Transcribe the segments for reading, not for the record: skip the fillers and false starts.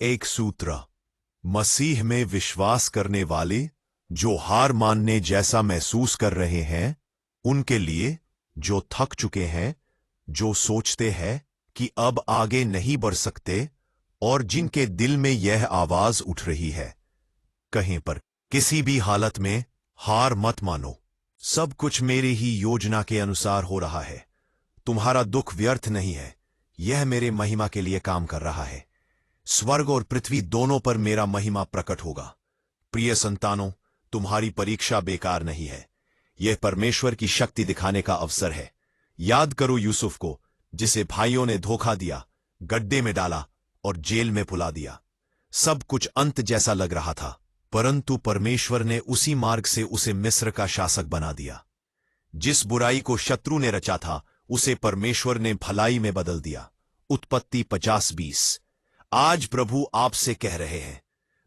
एक सूत्र। मसीह में विश्वास करने वाले जो हार मानने जैसा महसूस कर रहे हैं, उनके लिए, जो थक चुके हैं, जो सोचते हैं कि अब आगे नहीं बढ़ सकते, और जिनके दिल में यह आवाज उठ रही है, कहीं पर किसी भी हालत में हार मत मानो। सब कुछ मेरी ही योजना के अनुसार हो रहा है। तुम्हारा दुख व्यर्थ नहीं है, यह मेरे महिमा के लिए काम कर रहा है। स्वर्ग और पृथ्वी दोनों पर मेरा महिमा प्रकट होगा। प्रिय संतानों, तुम्हारी परीक्षा बेकार नहीं है। यह परमेश्वर की शक्ति दिखाने का अवसर है। याद करो यूसुफ को, जिसे भाइयों ने धोखा दिया, गड्ढे में डाला और जेल में फुला दिया। सब कुछ अंत जैसा लग रहा था, परंतु परमेश्वर ने उसी मार्ग से उसे मिस्र का शासक बना दिया। जिस बुराई को शत्रु ने रचा था, उसे परमेश्वर ने भलाई में बदल दिया। उत्पत्ति 50:20। आज प्रभु आपसे कह रहे हैं,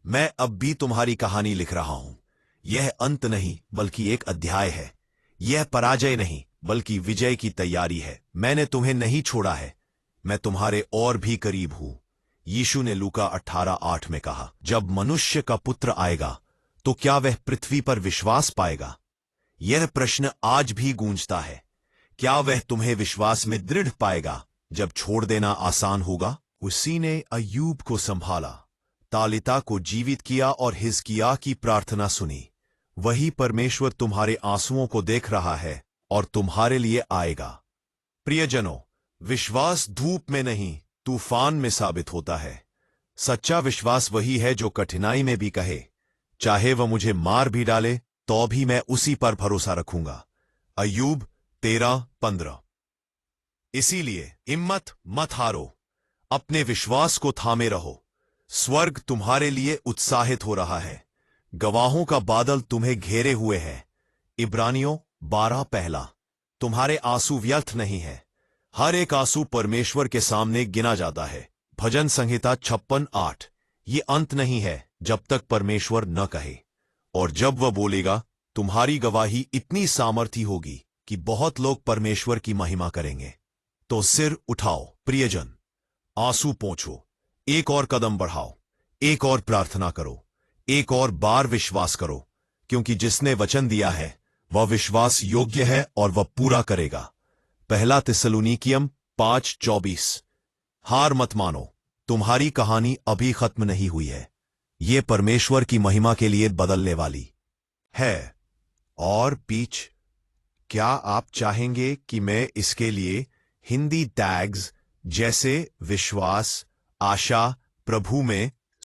मैं अब भी तुम्हारी कहानी लिख रहा हूं। यह अंत नहीं बल्कि एक अध्याय है। यह पराजय नहीं बल्कि विजय की तैयारी है। मैंने तुम्हें नहीं छोड़ा है, मैं तुम्हारे और भी करीब हूं। यीशु ने लूका 18:8 में कहा, जब मनुष्य का पुत्र आएगा तो क्या वह पृथ्वी पर विश्वास पाएगा? यह प्रश्न आज भी गूंजता है। क्या वह तुम्हें विश्वास में दृढ़ पाएगा जब छोड़ देना आसान होगा? उसी ने अय्यूब को संभाला, तालिता को जीवित किया और हिजकिय्याह की प्रार्थना सुनी। वही परमेश्वर तुम्हारे आंसुओं को देख रहा है और तुम्हारे लिए आएगा। प्रियजनों, विश्वास धूप में नहीं, तूफान में साबित होता है। सच्चा विश्वास वही है जो कठिनाई में भी कहे, चाहे वह मुझे मार भी डाले तो भी मैं उसी पर भरोसा रखूंगा। अय्यूब 13:15। इसीलिए हिम्मत मत हारो, अपने विश्वास को थामे रहो। स्वर्ग तुम्हारे लिए उत्साहित हो रहा है। गवाहों का बादल तुम्हें घेरे हुए है। इब्रानियों 12:1। तुम्हारे आंसू व्यर्थ नहीं है। हर एक आंसू परमेश्वर के सामने गिना जाता है। भजन संहिता 56:8। ये अंत नहीं है जब तक परमेश्वर न कहे, और जब वह बोलेगा, तुम्हारी गवाही इतनी सामर्थी होगी कि बहुत लोग परमेश्वर की महिमा करेंगे। तो सिर उठाओ प्रियजन, आंसू पोंछो, एक और कदम बढ़ाओ, एक और प्रार्थना करो, एक और बार विश्वास करो, क्योंकि जिसने वचन दिया है वह विश्वास योग्य है और वह पूरा करेगा। पहला थिस्सलुनीकियम 5:24। हार मत मानो, तुम्हारी कहानी अभी खत्म नहीं हुई है। यह परमेश्वर की महिमा के लिए बदलने वाली है। और बीच, क्या आप चाहेंगे कि मैं इसके लिए हिंदी टैग्स जैसे विश्वास, आशा, प्रभु में